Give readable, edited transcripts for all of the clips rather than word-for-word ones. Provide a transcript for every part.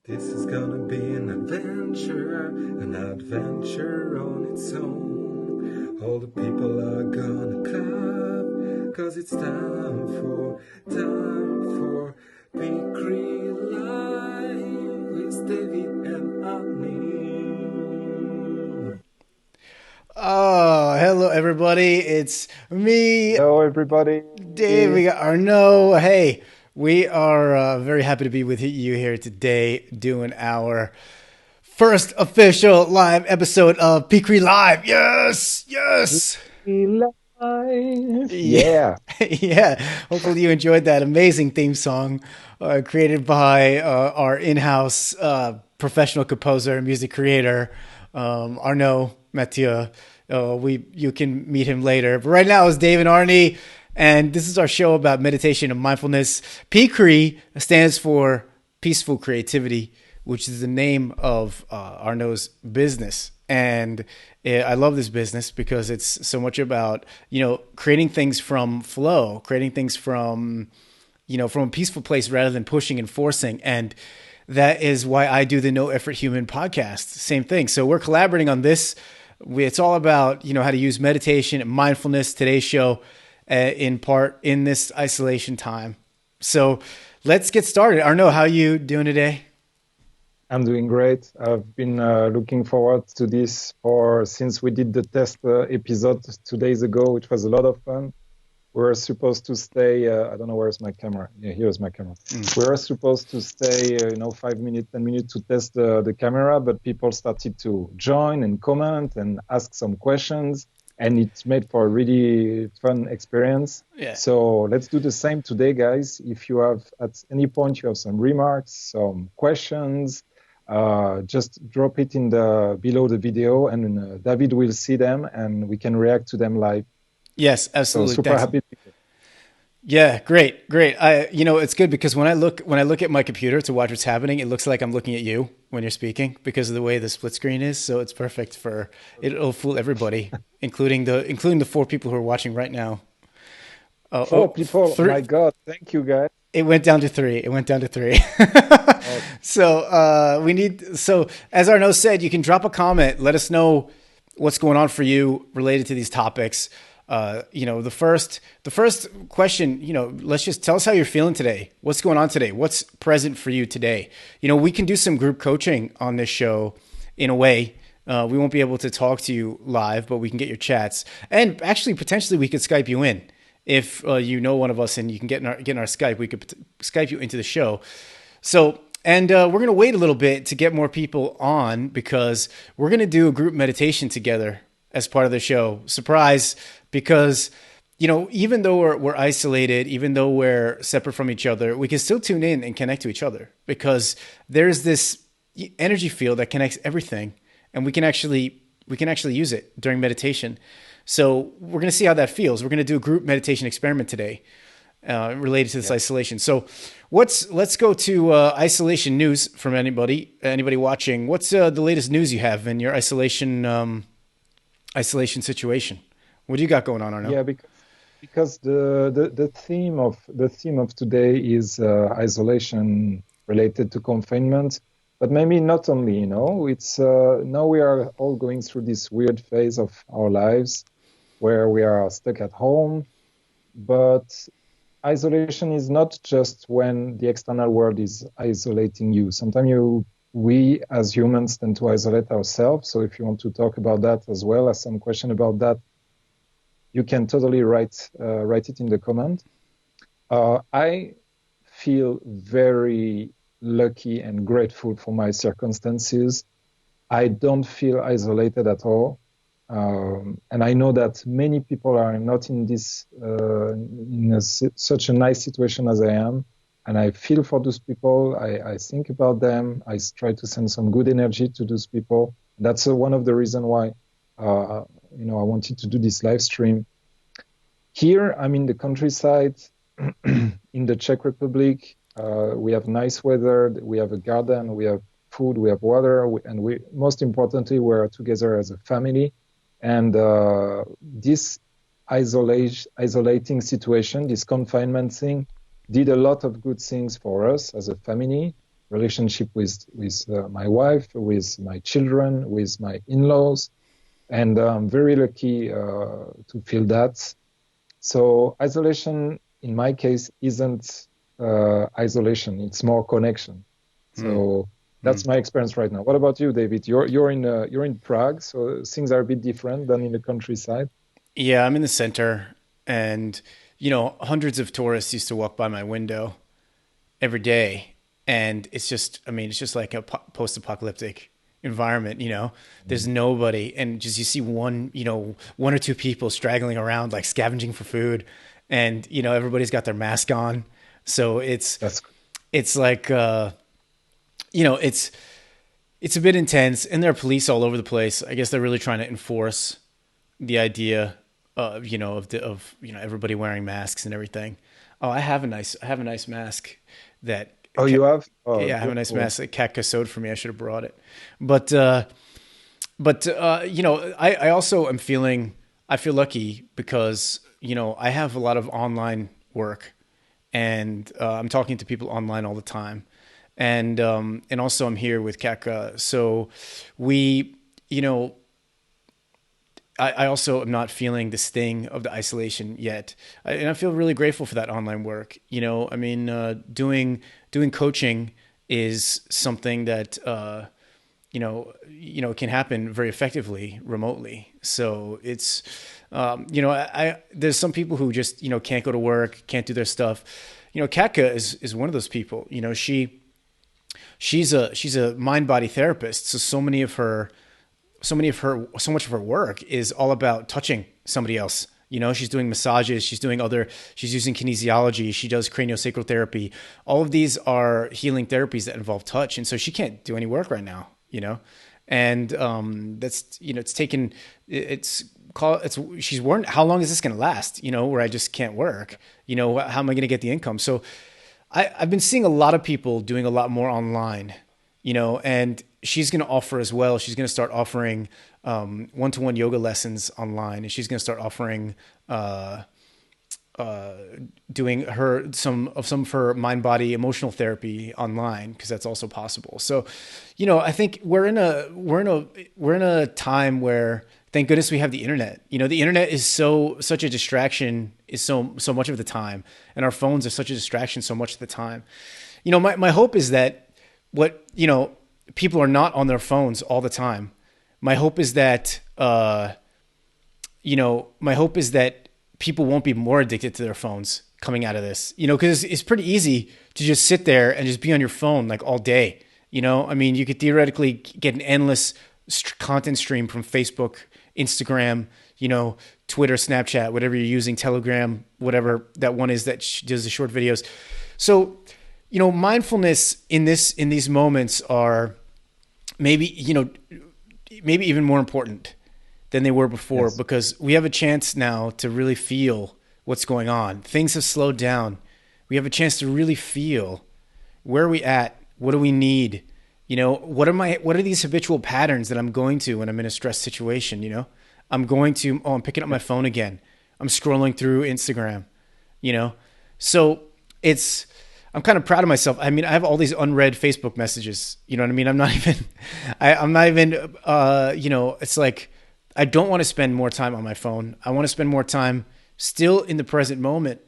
This is gonna be an adventure on its own. All the people are gonna clap, cause it's time for PeaCreaLive with David and Arny. Oh, hello everybody. It's me, Hello, everybody. Dave. We got Arno. Hey, we are very happy to be with you here today doing our first official live episode of PeaCreaLive. Yes, yes. Live. Yeah, Yeah. yeah. Hopefully you enjoyed that amazing theme song created by our in-house professional composer and music creator, Arnaud Mathieu. You can meet him later. But right now it's Dave and Arny, and this is our show about meditation and mindfulness. PCRE stands for Peaceful Creativity, which is the name of Arnaud's business. And I love this business because it's so much about, creating things from flow, creating things from a peaceful place rather than pushing and forcing. And that is why I do the No Effort Human podcast. Same thing. So we're collaborating on this. It's all about, how to use meditation and mindfulness. Today's show, in part, in this isolation time. So let's get started. Arnaud, how are you doing today? I'm doing great. I've been looking forward to this since we did the test episode 2 days ago, which was a lot of fun. We were supposed to stay, I don't know, where's my camera? Yeah, here's my camera. We were supposed to stay, 5 minutes, 10 minutes to test the camera, but people started to join and comment and ask some questions, and it's made for a really fun experience. Yeah. So let's do the same today, guys. If you have, at any point, you have some remarks, some questions, just drop it below the video, and David will see them, and we can react to them live. Yes, So absolutely. super happy. Yeah, great, great. It's good because when I look at my computer to watch what's happening, it looks like I'm looking at you when you're speaking because of the way the split screen is. So it's perfect for it'll fool everybody, including the four people who are watching right now. Four people. Three. My God, thank you, guys. It went down to three. It went down to three. Oh, So as Arnaud said, you can drop a comment. Let us know what's going on for you related to these topics. The first question, let's just tell us how you're feeling today. What's going on today? What's present for you today? We can do some group coaching on this show in a way. We won't be able to talk to you live, but we can get your chats. And actually, potentially, we could Skype you in. If you know one of us and you can get in our Skype, we could Skype you into the show. So, and we're going to wait a little bit to get more people on because we're going to do a group meditation together as part of the show. Surprise, because even though we're isolated, even though we're separate from each other, we can still tune in and connect to each other because there's this energy field that connects everything, and we can actually use it during meditation. So we're going to see how that feels. We're going to do a group meditation experiment today related to this isolation. So let's go to isolation news from anybody watching. What's the latest news you have in your isolation situation? What do you got going on, Arno? yeah, because the theme of today is isolation related to confinement, but maybe not only. It's now we are all going through this weird phase of our lives where we are stuck at home, but isolation is not just when the external world is isolating you. Sometimes we as humans tend to isolate ourselves. So if you want to talk about that as well as some question about that, you can totally write it in the comment. I feel very lucky and grateful for my circumstances. I don't feel isolated at all. And I know that many people are not in such a nice situation as I am. And I feel for those people. I think about them. I try to send some good energy to those people. That's one of the reasons why I wanted to do this live stream. Here, I'm in the countryside, in the Czech Republic. We have nice weather. We have a garden. We have food. We have water. And most importantly, we're together as a family. And this isolating situation, this confinement thing, did a lot of good things for us as a family. relationship with my wife, with my children, with my in-laws, and I'm very lucky to feel that. So isolation, in my case, isn't isolation; it's more connection. So that's my experience right now. What about you, David? You're in Prague, so things are a bit different than in the countryside. Yeah, I'm in the center, and hundreds of tourists used to walk by my window every day, and it's just, I mean, it's just like a post-apocalyptic environment. There's nobody, and just you see one or two people straggling around, like scavenging for food, and everybody's got their mask on, so it's like it's a bit intense, and there are police all over the place. I guess they're really trying to enforce the idea of everybody wearing masks and everything. Oh, I have a nice mask that. Oh, you have? Oh, yeah, I have a nice cool. mask that Katka sewed for me. I should have brought it, but I also am I feel lucky because I have a lot of online work, and I'm talking to people online all the time. And also I'm here with Katka. So we, I also am not feeling the sting of the isolation yet. And I feel really grateful for that online work. I mean, doing coaching is something that, can happen very effectively remotely. So it's, there's some people who just, can't go to work, can't do their stuff. Katka is one of those people. She's a mind body therapist. So so much of her work is all about touching somebody else. She's doing massages, she's using kinesiology, she does craniosacral therapy. All of these are healing therapies that involve touch. And so she can't do any work right now, and that's, she's worried, how long is this going to last? Where I just can't work, how am I going to get the income? So I've been seeing a lot of people doing a lot more online, and she's going to offer as well. She's going to start offering one-to-one yoga lessons online, and she's going to start offering doing some of her mind body emotional therapy online, because that's also possible. So, I think we're in a time where, thank goodness we have the internet. The internet is such a distraction is so much of the time, and our phones are such a distraction so much of the time. My hope is that people are not on their phones all the time. My hope is that people won't be more addicted to their phones coming out of this. Because it's pretty easy to just sit there and just be on your phone like all day. I mean, you could theoretically get an endless content stream from Facebook, Instagram, Twitter, Snapchat, whatever you're using, Telegram, whatever that one is that does the short videos. So, mindfulness in these moments are maybe even more important than they were before, yes, because we have a chance now to really feel what's going on. Things have slowed down. We have a chance to really feel, where are we at? What do we need? What are these habitual patterns that I'm going to when I'm in a stress situation? I'm picking up my phone again. I'm scrolling through Instagram, so I'm kind of proud of myself. I mean, I have all these unread Facebook messages, you know what I mean? I'm not even, it's like, I don't want to spend more time on my phone. I want to spend more time still in the present moment.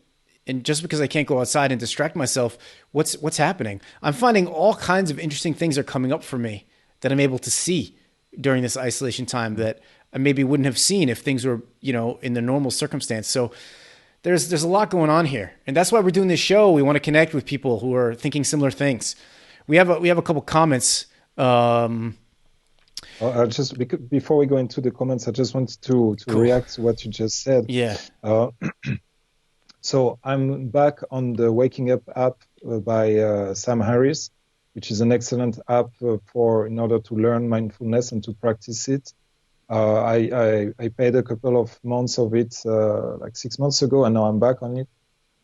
And just because I can't go outside and distract myself, what's happening? I'm finding all kinds of interesting things are coming up for me that I'm able to see during this isolation time that I maybe wouldn't have seen if things were, in the normal circumstance. So there's a lot going on here. And that's why we're doing this show. We want to connect with people who are thinking similar things. We have a couple comments. Before we go into the comments, I just wanted to Cool. react to what you just said. Yeah. So I'm back on the Waking Up app by Sam Harris, which is an excellent app in order to learn mindfulness and to practice it. I paid a couple of months of it like 6 months ago, and now I'm back on it,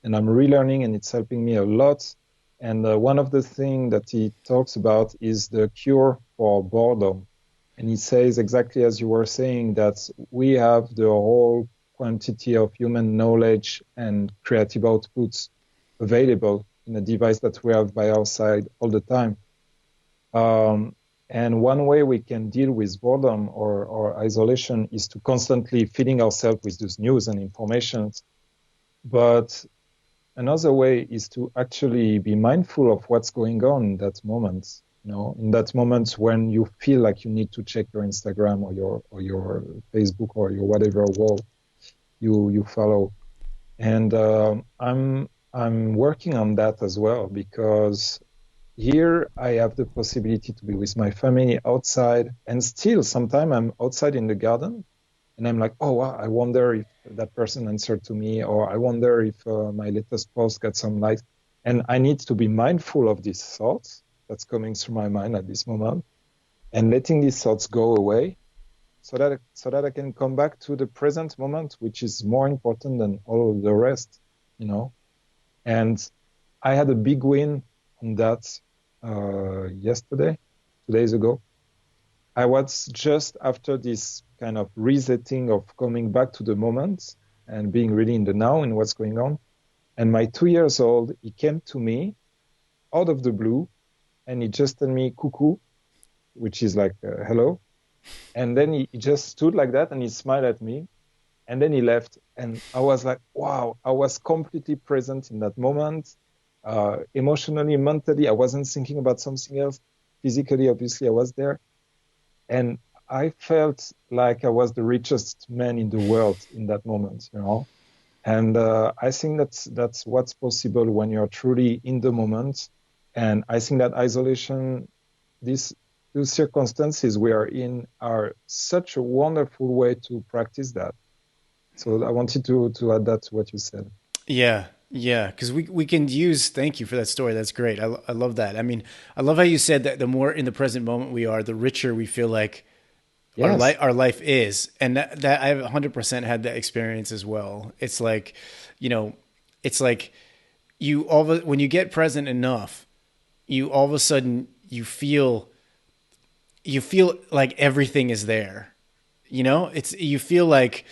and I'm relearning, and it's helping me a lot. And one of the things that he talks about is the cure for boredom. And he says exactly as you were saying, that we have the whole quantity of human knowledge and creative outputs available in a device that we have by our side all the time. And one way we can deal with boredom or isolation is to constantly feeding ourselves with this news and information. But another way is to actually be mindful of what's going on in that moment. In that moment when you feel like you need to check your Instagram or your Facebook or your whatever wall you follow. And I'm working on that as well, because here I have the possibility to be with my family outside, and still sometimes I'm outside in the garden and I'm like, oh, wow, I wonder if that person answered to me, or I wonder if my latest post got some likes. And I need to be mindful of these thoughts that's coming through my mind at this moment, and letting these thoughts go away, so that I can come back to the present moment, which is more important than all of the rest, you know. And I had a big win on that yesterday, 2 days ago. I was just after this kind of resetting of coming back to the moment and being really in the now and what's going on. And my 2 years old, he came to me out of the blue and he just told me cuckoo, which is like hello. And then he just stood like that and he smiled at me and then he left. And I was like, wow, I was completely present in that moment. Emotionally, mentally, I wasn't thinking about something else. Physically, obviously, I was there. And I felt like I was the richest man in the world in that moment, you know. And I think that's what's possible when you're truly in the moment. And I think that isolation, these circumstances we are in, are such a wonderful way to practice that. So I wanted to add that to what you said. Yeah, yeah, because we can use. Thank you for that story. That's great. I love that. I mean, I love how you said that the more in the present moment we are, the richer we feel like Yes. our life is, and that I've 100% had that experience as well. It's like, you know, it's like when you get present enough, you all of a sudden you feel like everything is there. You know, it's you feel like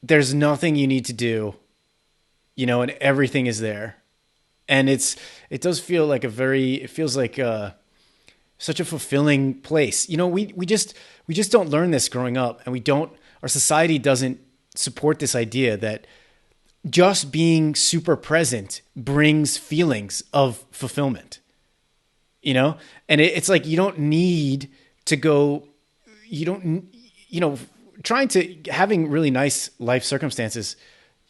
there's nothing you need to do, and everything is there. And it does feel like it feels like such a fulfilling place. We just don't learn this growing up, and our society doesn't support this idea that just being super present brings feelings of fulfillment, and it's like, you don't need to go, you don't, trying to having really nice life circumstances,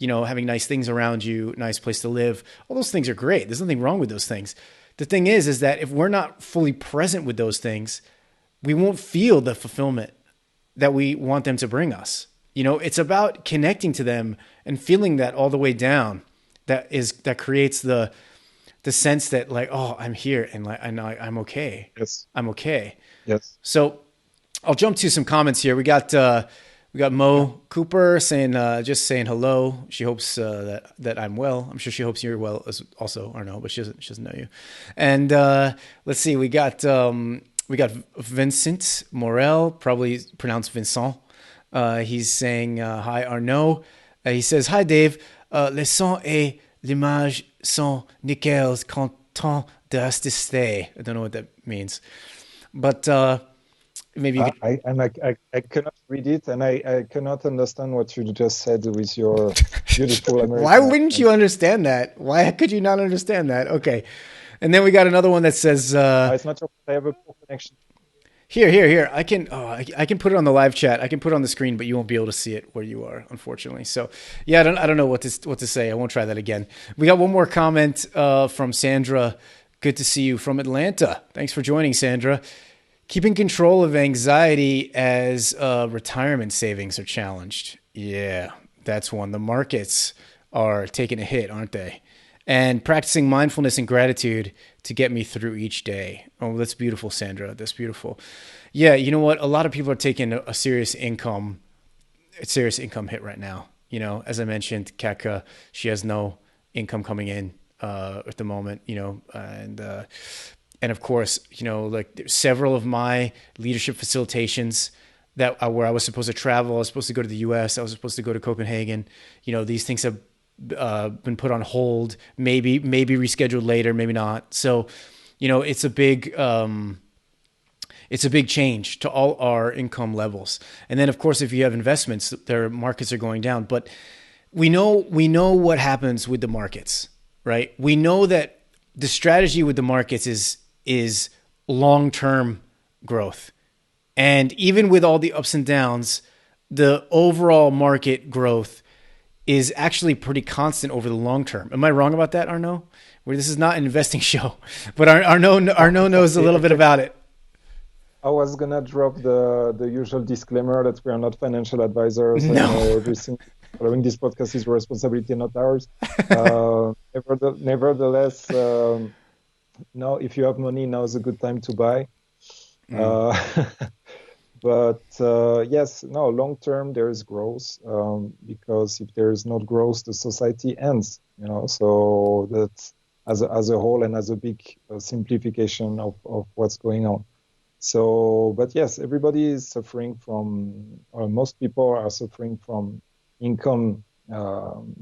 having nice things around you, nice place to live. All those things are great. There's nothing wrong with those things. The thing is that if we're not fully present with those things, we won't feel the fulfillment that we want them to bring us. It's about connecting to them and feeling that all the way down. That creates the sense that, like, oh, I'm here, and like, I know I'm okay. Yes. I'm okay. Yes. So I'll jump to some comments here. We got Mo Cooper just saying hello. She hopes that I'm well. I'm sure she hopes you're well as also, or no, but she doesn't know you. And let's see, we got Vincent Morel, probably pronounced Vincent. He's saying hi Arnaud. He says, hi Dave. Le son et l'image sont nickels content de rester. I don't know what that means, but maybe you could... I cannot read it, and I cannot understand what you just said with your beautiful American Why wouldn't accent. you understand that? Why could you not understand that? Okay. And then we got another one that says, It's not your fault. I have a poor connection. Here. I can put it on the live chat. I can put it on the screen, but you won't be able to see it where you are, unfortunately. So yeah, I don't know what to say. I won't try that again. We got one more comment from Sandra. Good to see you from Atlanta. Thanks for joining, Sandra. Keeping control of anxiety as retirement savings are challenged. Yeah, that's one. The markets are taking a hit, aren't they? And practicing mindfulness and gratitude to get me through each day. Oh, that's beautiful, Sandra. That's beautiful. Yeah, you know what? A lot of people are taking a serious income hit right now. As I mentioned, Keka, she has no income coming in at the moment. And of course, like several of my leadership facilitations where I was supposed to travel, I was supposed to go to the US, I was supposed to go to Copenhagen. These things have been put on hold, maybe rescheduled later, maybe not. So it's a big change to all our income levels. And then of course, if you have investments, their markets are going down, but we know what happens with the markets, right? We know that the strategy with the markets is long-term growth. And even with all the ups and downs, the overall market growth is actually pretty constant over the long term. Am I wrong about that, Arnaud? Where this is not an investing show, but Arnaud knows a little bit about it. I was gonna drop the usual disclaimer that we are not financial advisors and No. everything following this podcast is your responsibility, not ours. Nevertheless, no, if you have money, now is a good time to buy. Uh, but yes, no, long term there is growth because if there is not growth, the society ends. So that's as a whole and as a big simplification of what's going on. So, but yes, everybody is suffering from, or most people are suffering from income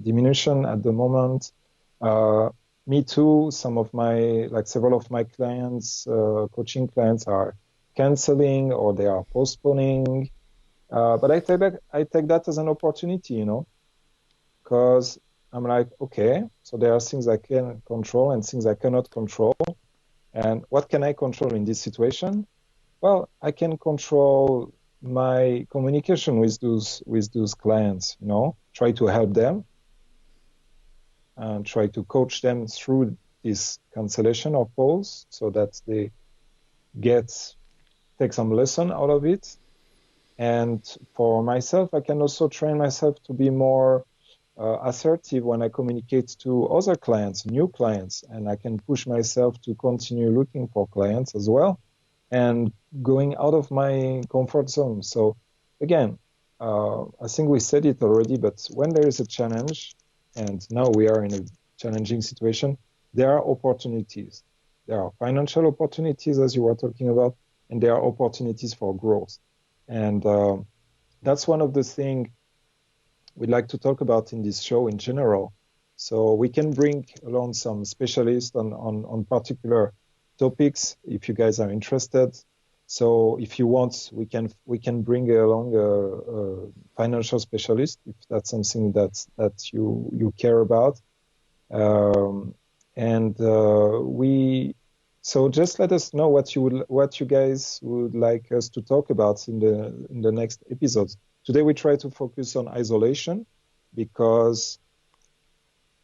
diminution at the moment. Me too. Several of my clients, coaching clients, are canceling or they are postponing. But I take that as an opportunity, because I'm like, okay, so there are things I can control and things I cannot control. And what can I control in this situation? Well, I can control my communication with those clients, try to help them and try to coach them through this cancellation or pause so that they take some lesson out of it. And for myself, I can also train myself to be more assertive when I communicate to other clients, new clients, and I can push myself to continue looking for clients as well and going out of my comfort zone. So again, I think we said it already, but when there is a challenge, and now we are in a challenging situation, there are opportunities. There are financial opportunities, as you were talking about, and there are opportunities for growth. And that's one of the things we'd like to talk about in this show in general. So we can bring along some specialists on particular topics if you guys are interested. So if you want, we can bring along a financial specialist if that's something that you care about. So just let us know what you guys would like us to talk about in the next episodes. Today we try to focus on isolation because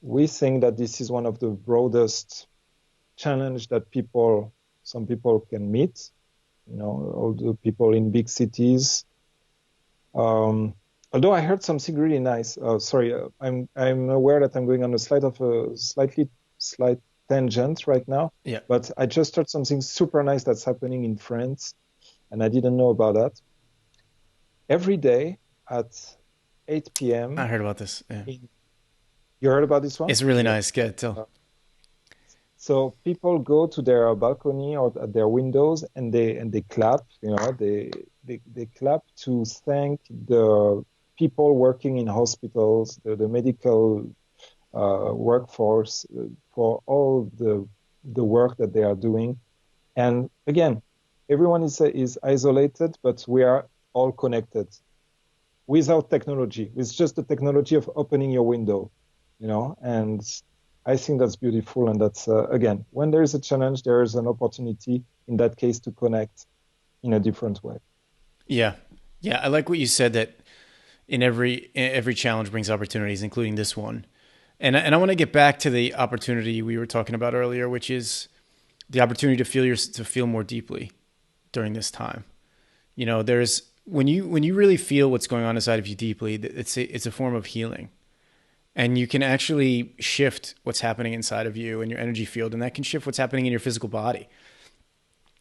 we think that this is one of the broadest challenge that some people can meet. All the people in big cities. Although I heard something really nice. Sorry, I'm aware that I'm going on a slight tangent right now. Yeah. But I just heard something super nice that's happening in France, and I didn't know about that. Every day at 8 p.m. I heard about this. Yeah. You heard about this one? It's really nice. Good. Tell. So people go to their balcony or at their windows and they clap. They clap to thank the people working in hospitals, the medical workforce for all the work that they are doing. And again, everyone is isolated, but we are all connected without technology, with just the technology of opening your window, and I think that's beautiful. And that's, again, when there is a challenge, there is an opportunity in that case to connect in a different way. Yeah. Yeah. I like what you said, that in every challenge brings opportunities, including this one. And I want to get back to the opportunity we were talking about earlier, which is the opportunity to feel more deeply during this time. There's, when you really feel what's going on inside of you deeply, it's a form of healing. And you can actually shift what's happening inside of you and your energy field, and that can shift what's happening in your physical body.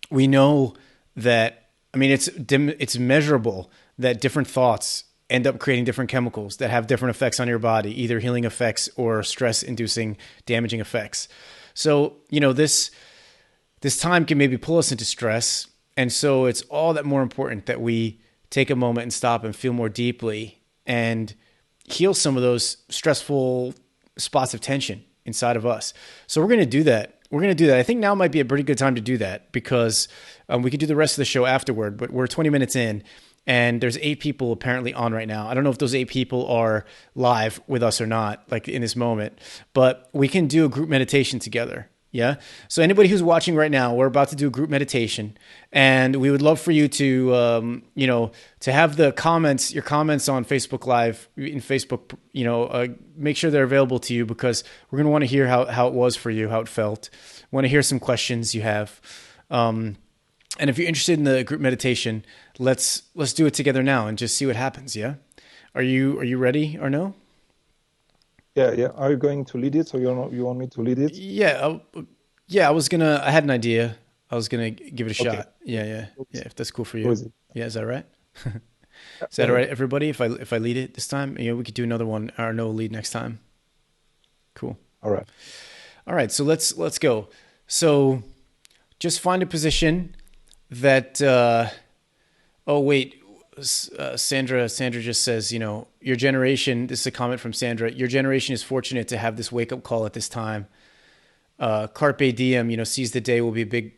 We know that, it's measurable that different thoughts end up creating different chemicals that have different effects on your body, either healing effects or stress-inducing, damaging effects. So, this time can maybe pull us into stress. And so it's all that more important that we take a moment and stop and feel more deeply and heal some of those stressful spots of tension inside of us. So we're going to do that We're going to do that. I think now might be a pretty good time to do that because we could do the rest of the show afterward, but we're 20 minutes in and there's 8 people apparently on right now. I don't know if those 8 people are live with us or not, like in this moment, but we can do a group meditation together. Yeah. So anybody who's watching right now, we're about to do a group meditation, and we would love for you to, to have your comments on Facebook Live in Facebook, make sure they're available to you because we're going to want to hear how it was for you, how it felt. Want to hear some questions you have. And if you're interested in the group meditation, let's do it together now and just see what happens. Yeah. Are you ready or no? Yeah. Are you going to lead it, or you want me to lead it? Yeah. I had an idea. I was going to give it a shot. Yeah. If that's cool for you. Yeah. Is that right? Is that all right, everybody? If I lead it this time, we could do another one or no lead next time. Cool. All right. So let's go. So just find a position that, Sandra just says, your generation, this is a comment from Sandra, your generation is fortunate to have this wake up call at this time. Carpe diem, seize the day will be a big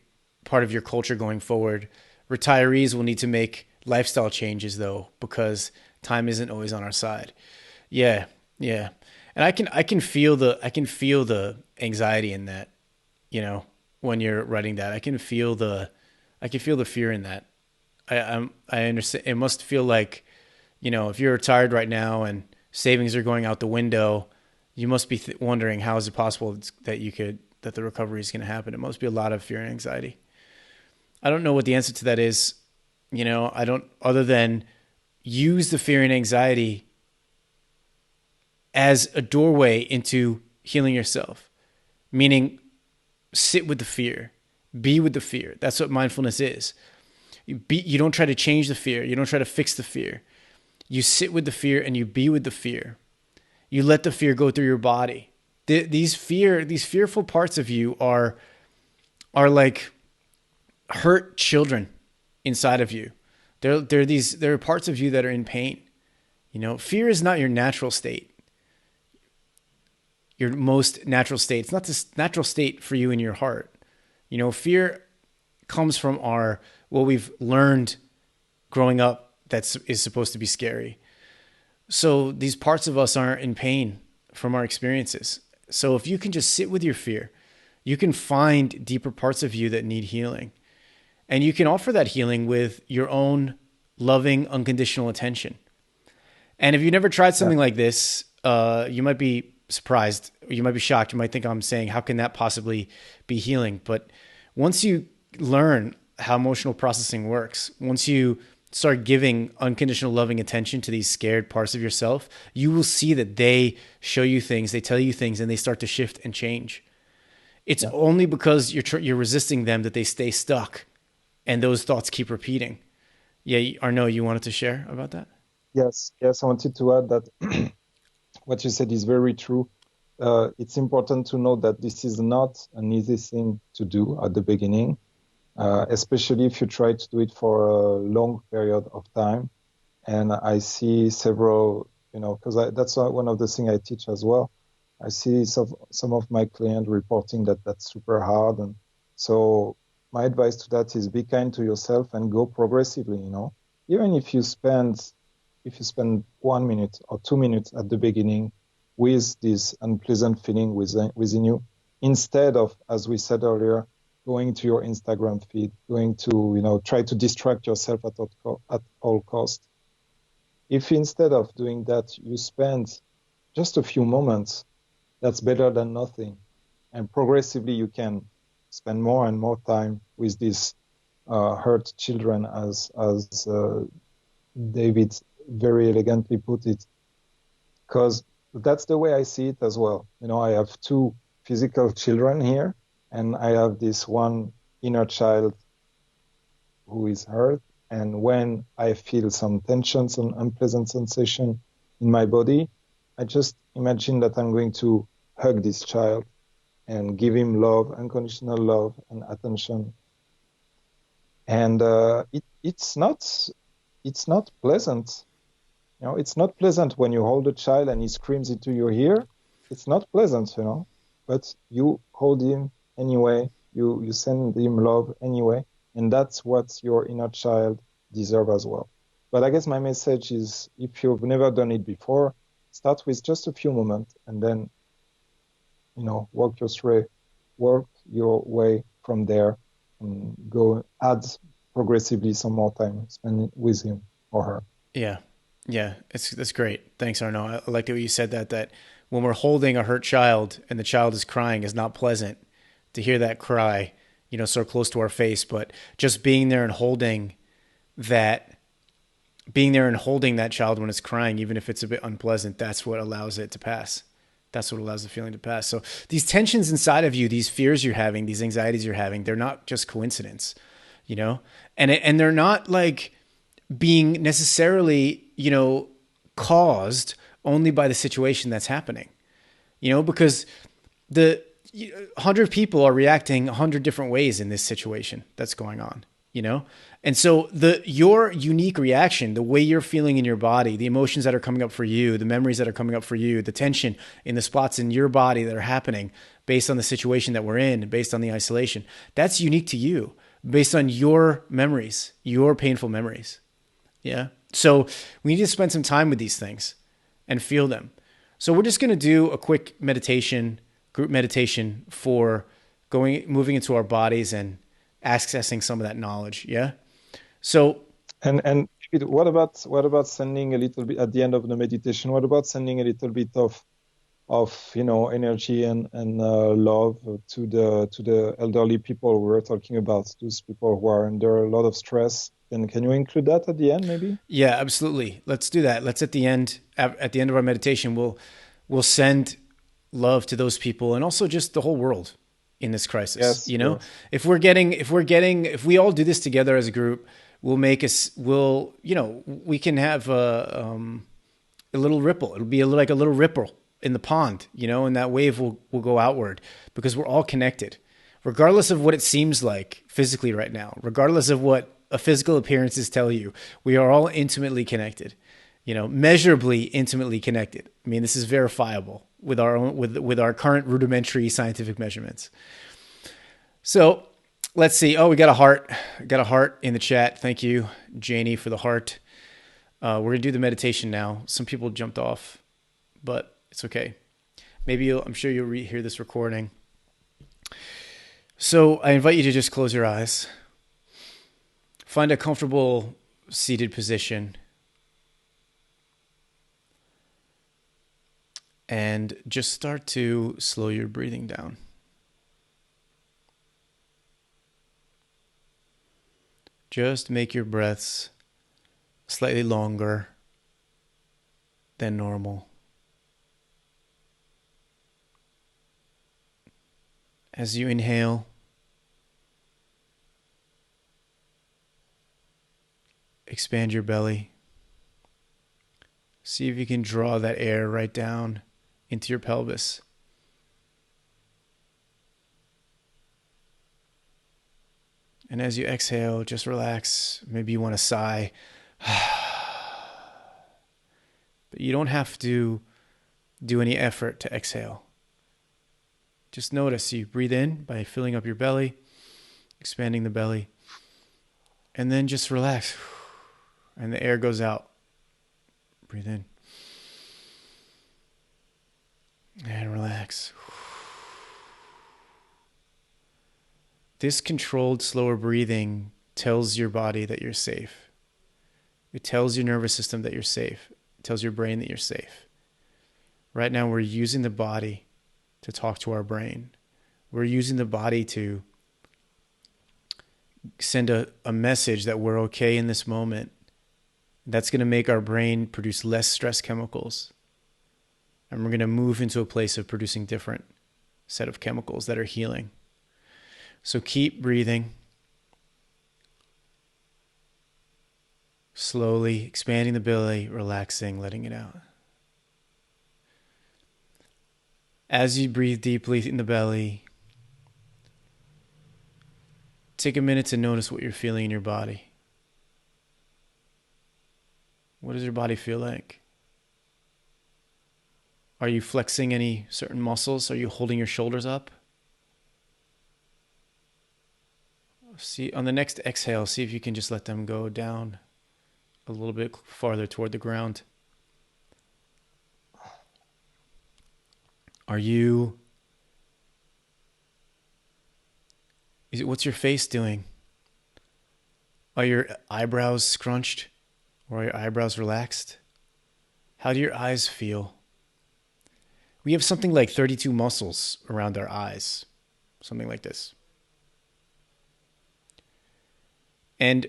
part of your culture going forward. Retirees will need to make lifestyle changes though, because time isn't always on our side. Yeah. And I can feel the anxiety in that, when you're writing that. I can feel the fear in that. I understand. It must feel like, if you're retired right now and savings are going out the window, you must be wondering how is it possible that the recovery is going to happen. It must be a lot of fear and anxiety. I don't know what the answer to that is. I don't, other than use the fear and anxiety as a doorway into healing yourself, meaning sit with the fear, be with the fear. That's what mindfulness is. You don't try to change the fear. You don't try to fix the fear. You sit with the fear and you be with the fear. You let the fear go through your body. These fearful parts of you are like hurt children inside of you. There are parts of you that are in pain. Fear is not your natural state. Your most natural state. It's not this natural state for you in your heart. Fear comes from what we've learned growing up is supposed to be scary. So these parts of us aren't in pain from our experiences. So if you can just sit with your fear, you can find deeper parts of you that need healing. And you can offer that healing with your own loving, unconditional attention. And if you've never tried something like this, you might be surprised. You might be shocked. You might think I'm saying, how can that possibly be healing? But once you learn how emotional processing works, once you start giving unconditional loving attention to these scared parts of yourself, you will see that they show you things, they tell you things, and they start to shift and change. It's only because you're resisting them that they stay stuck and those thoughts keep repeating. Yeah, Arnaud, you wanted to share about that? Yes. I wanted to add that what you said is very true. It's important to know that this is not an easy thing to do at the beginning. Especially if you try to do it for a long period of time. And I see several, because that's one of the things I teach as well. I see some of my clients reporting that that's super hard. And so my advice to that is be kind to yourself and go progressively, Even if you spend 1 minute or 2 minutes at the beginning with this unpleasant feeling within you, instead of, as we said earlier, going to your Instagram feed, going to, try to distract yourself at all costs. If instead of doing that, you spend just a few moments, that's better than nothing. And progressively, you can spend more and more time with these hurt children, as David very elegantly put it. Because that's the way I see it as well. I have 2 physical children here, and I have this one inner child who is hurt. And when I feel some tension, some unpleasant sensation in my body, I just imagine that I'm going to hug this child and give him love, unconditional love and attention. And it's not pleasant. It's not pleasant when you hold a child and he screams into your ear. It's not pleasant, but you hold him anyway. You send him love anyway. And that's what your inner child deserves as well. But I guess my message is, if you've never done it before, start with just a few moments and then, work your way from there and go add progressively some more time spending with him or her. Yeah. Yeah. That's great. Thanks, Arno. I like the way you said that when we're holding a hurt child and the child is crying is not pleasant to hear that cry, so close to our face, but just that, being there and holding that child when it's crying, even if it's a bit unpleasant, that's what allows it to pass. That's what allows the feeling to pass. So these tensions inside of you, these fears you're having, these anxieties you're having, they're not just coincidence, and they're not like being necessarily, caused only by the situation that's happening, because the 100 people are reacting 100 different ways in this situation that's going on, And so your unique reaction, the way you're feeling in your body, the emotions that are coming up for you, the memories that are coming up for you, the tension in the spots in your body that are happening based on the situation that we're in, based on the isolation, that's unique to you, based on your memories, your painful memories. Yeah. So we need to spend some time with these things and feel them. So we're just going to do a quick meditation, group meditation for moving into our bodies and accessing some of that knowledge. Yeah. So, And what about sending a little bit at the end of the meditation? What about sending a little bit of energy and love to the elderly people we were talking about, those people who are under a lot of stress? And can you include that at the end, maybe? yeah, absolutely. Let's do that. Let's at the end of our meditation, we'll send love to those people and also just the whole world in this crisis. Yes, yes. If we all do this together as a group, we can have a little ripple. It'll be like a little ripple in the pond, and that wave will go outward because we're all connected, regardless of what it seems like physically right now, regardless of what a physical appearances tell you. We are all intimately connected, measurably intimately connected. I mean, this is verifiable with our current rudimentary scientific measurements. So let's see. Oh, we got a heart. Got a heart in the chat. Thank you, Janie, for the heart. We're going to do the meditation now. Some people jumped off, but it's okay. I'm sure you'll hear this recording. So I invite you to just close your eyes. Find a comfortable seated position. And just start to slow your breathing down. Just make your breaths slightly longer than normal. As you inhale, expand your belly. See if you can draw that air right down into your pelvis. And as you exhale, just relax. Maybe you want to sigh. But you don't have to do any effort to exhale. Just notice you breathe in by filling up your belly, expanding the belly, and then just relax. And the air goes out. Breathe in. And relax. This controlled, slower breathing tells your body that you're safe. It tells your nervous system that you're safe. It tells your brain that you're safe. Right now, we're using the body to talk to our brain. We're using the body to send a message that we're okay in this moment. That's going to make our brain produce less stress chemicals. And we're going to move into a place of producing different set of chemicals that are healing. So keep breathing. Slowly expanding the belly, relaxing, letting it out. As you breathe deeply in the belly, take a minute to notice what you're feeling in your body. What does your body feel like? Are you flexing any certain muscles? Are you holding your shoulders up? See, on the next exhale, see if you can just let them go down a little bit farther toward the ground. What's your face doing? Are your eyebrows scrunched or are your eyebrows relaxed? How do your eyes feel? We have something like 32 muscles around our eyes, something like this. And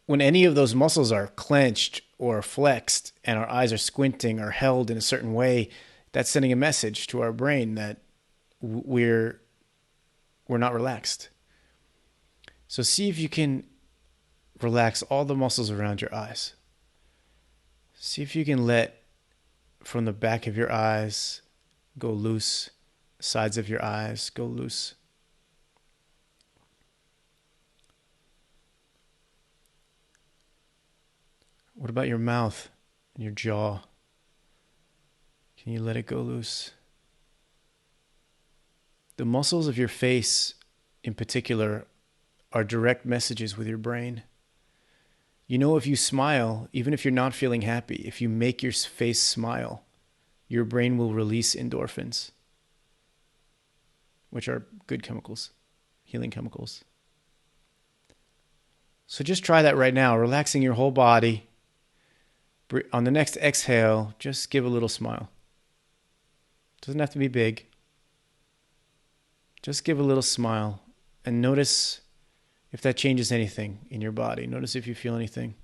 when any of those muscles are clenched or flexed and our eyes are squinting or held in a certain way, that's sending a message to our brain that we're not relaxed. So see if you can relax all the muscles around your eyes. See if you can let from the back of your eyes go loose, sides of your eyes go loose. What about your mouth and your jaw? Can you let it go loose? The muscles of your face, in particular, are direct messages with your brain. You know, if you smile, even if you're not feeling happy, if you make your face smile, your brain will release endorphins, which are good chemicals, healing chemicals. So just try that right now, relaxing your whole body. On the next exhale, just give a little smile. Doesn't have to be big. Just give a little smile and notice if that changes anything in your body. Notice if you feel anything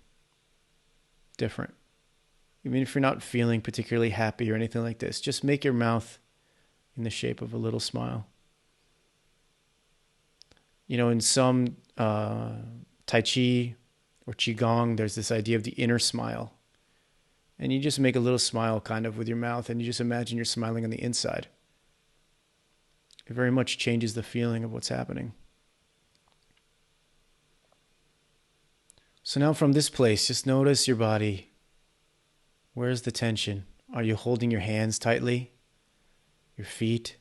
different. Even if you're not feeling particularly happy or anything like this, just make your mouth in the shape of a little smile. You know, in some Tai Chi or Qigong, there's this idea of the inner smile. And you just make a little smile kind of with your mouth and you just imagine you're smiling on the inside. It very much changes the feeling of what's happening. So now from this place, just notice your body. Where's the tension? Are you holding your hands tightly? Your feet?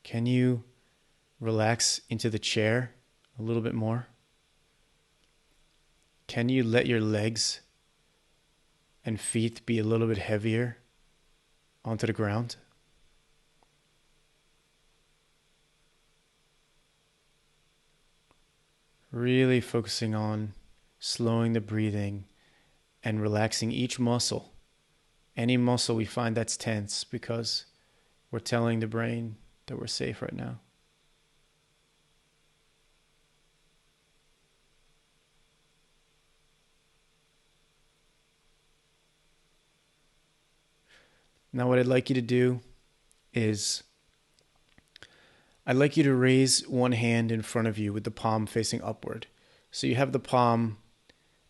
Can you relax into the chair a little bit more? Can you let your legs and feet be a little bit heavier onto the ground? Really focusing on slowing the breathing and relaxing each muscle. Any muscle we find that's tense because we're telling the brain that we're safe right now. Now what I'd like you to do is I'd like you to raise one hand in front of you with the palm facing upward. So you have the palm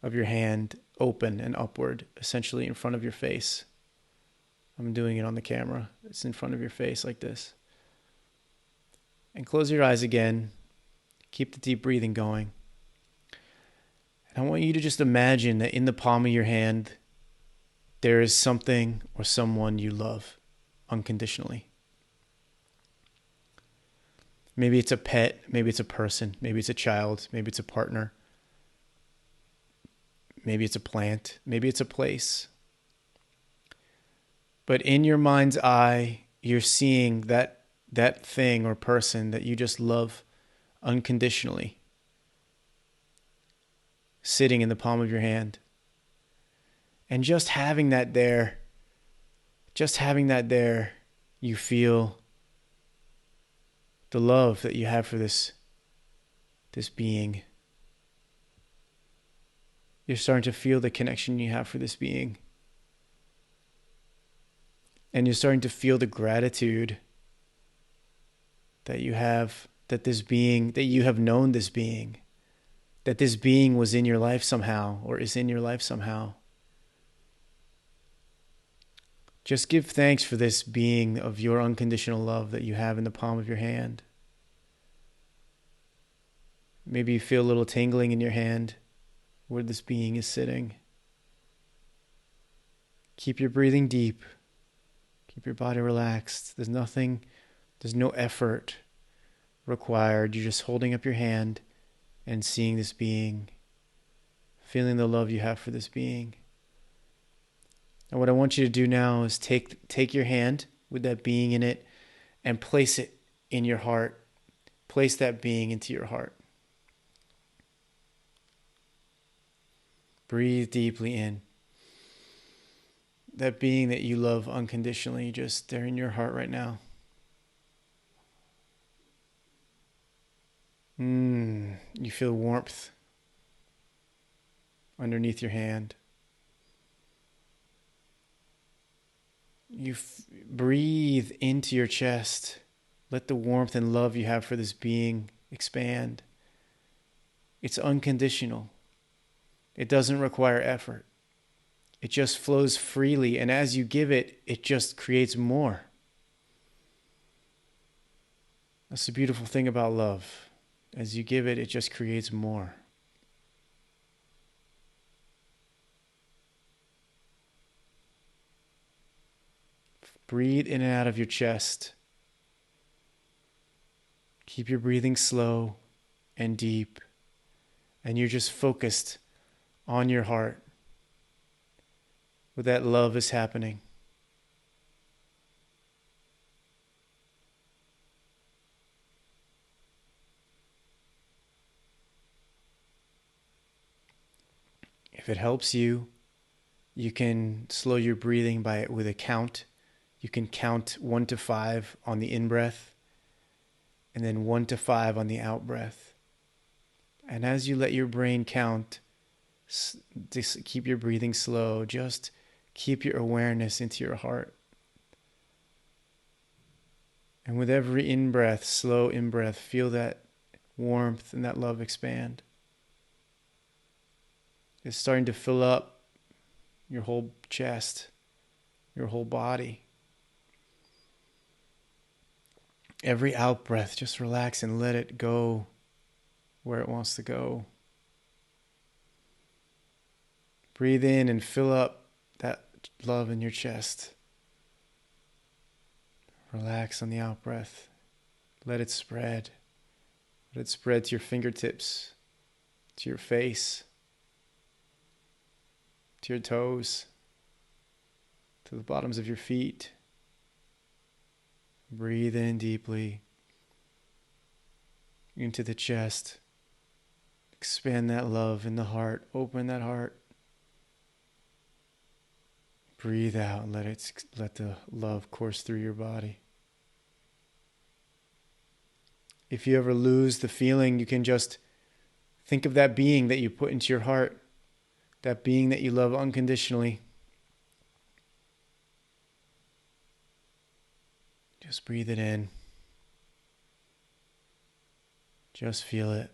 of your hand open and upward, essentially in front of your face. I'm doing it on the camera. It's in front of your face like this. And close your eyes again. Keep the deep breathing going. And I want you to just imagine that in the palm of your hand, there is something or someone you love unconditionally. Maybe it's a pet, maybe it's a person, maybe it's a child, maybe it's a partner, maybe it's a plant, maybe it's a place. But in your mind's eye, you're seeing that thing or person that you just love unconditionally sitting in the palm of your hand. And just having that there, you feel the love that you have for this being. You're starting to feel the connection you have for this being. And you're starting to feel the gratitude that you have, that this being, that you have known this being, that this being was in your life somehow or is in your life somehow. Just give thanks for this being of your unconditional love that you have in the palm of your hand. Maybe you feel a little tingling in your hand where this being is sitting. Keep your breathing deep. Keep your body relaxed. There's nothing There's no effort required. You're just holding up your hand and seeing this being, feeling the love you have for this being. And what I want you to do now is take your hand with that being in it and place it in your heart. Place that being into your heart. Breathe deeply in. That being that you love unconditionally, just they're in your heart right now. You feel warmth underneath your hand. You breathe into your chest. Let the warmth and love you have for this being expand. It's unconditional. It doesn't require effort. It just flows freely, and as you give it, it just creates more. That's the beautiful thing about love. As you give it, it just creates more. Breathe in and out of your chest. Keep your breathing slow and deep, and you're just focused on your heart where that love is happening. If it helps you, you can slow your breathing with a count. You can count 1 to 5 on the in-breath and then 1 to 5 on the out-breath. And as you let your brain count, just keep your breathing slow. Just keep your awareness into your heart. And with every in-breath, slow in-breath, feel that warmth and that love expand. It's starting to fill up your whole chest, your whole body. Every out breath, just relax and let it go where it wants to go. Breathe in and fill up that love in your chest. Relax on the out breath. Let it spread. Let it spread to your fingertips, to your face, to your toes, to the bottoms of your feet. Breathe in deeply into the chest. Expand that love in the heart. Open that heart. Breathe out and let the love course through your body. If you ever lose the feeling, you can just think of that being that you put into your heart, that being that you love unconditionally. Just breathe it in. Just feel it.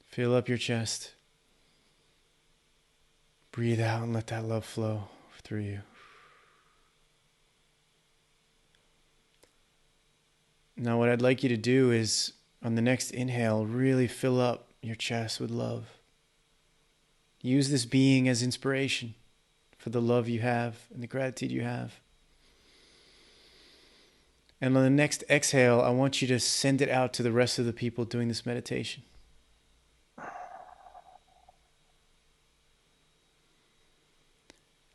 Fill up your chest. Breathe out and let that love flow through you. Now what I'd like you to do is, on the next inhale, really fill up your chest with love. Use this being as inspiration for the love you have and the gratitude you have. And on the next exhale, I want you to send it out to the rest of the people doing this meditation.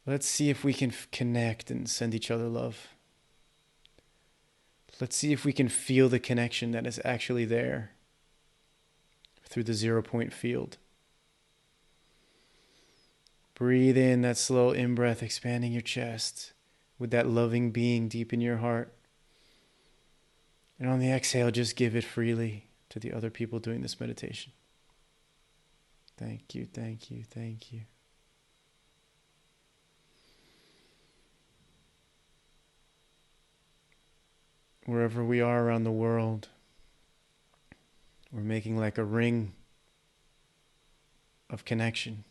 Let's see if we can connect and send each other love. Let's see if we can feel the connection that is actually there through the 0 point field. Breathe in that slow in-breath, expanding your chest with that loving being deep in your heart. And on the exhale, just give it freely to the other people doing this meditation. Thank you, thank you, thank you. Wherever we are around the world, we're making like a ring of connection.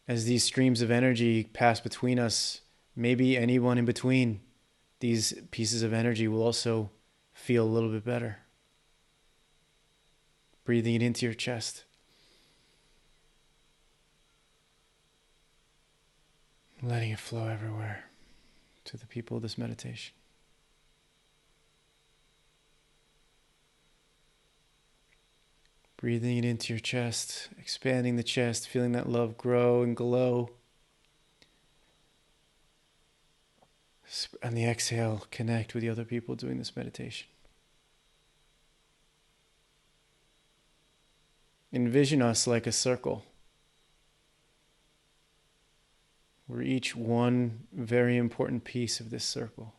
As these streams of energy pass between us, maybe anyone in between these pieces of energy will also feel a little bit better. Breathing it into your chest. letting it flow everywhere to the people of this meditation. Breathing it into your chest, expanding the chest, feeling that love grow and glow. On the exhale, connect with the other people doing this meditation. Envision us like a circle. We're each one very important piece of this circle.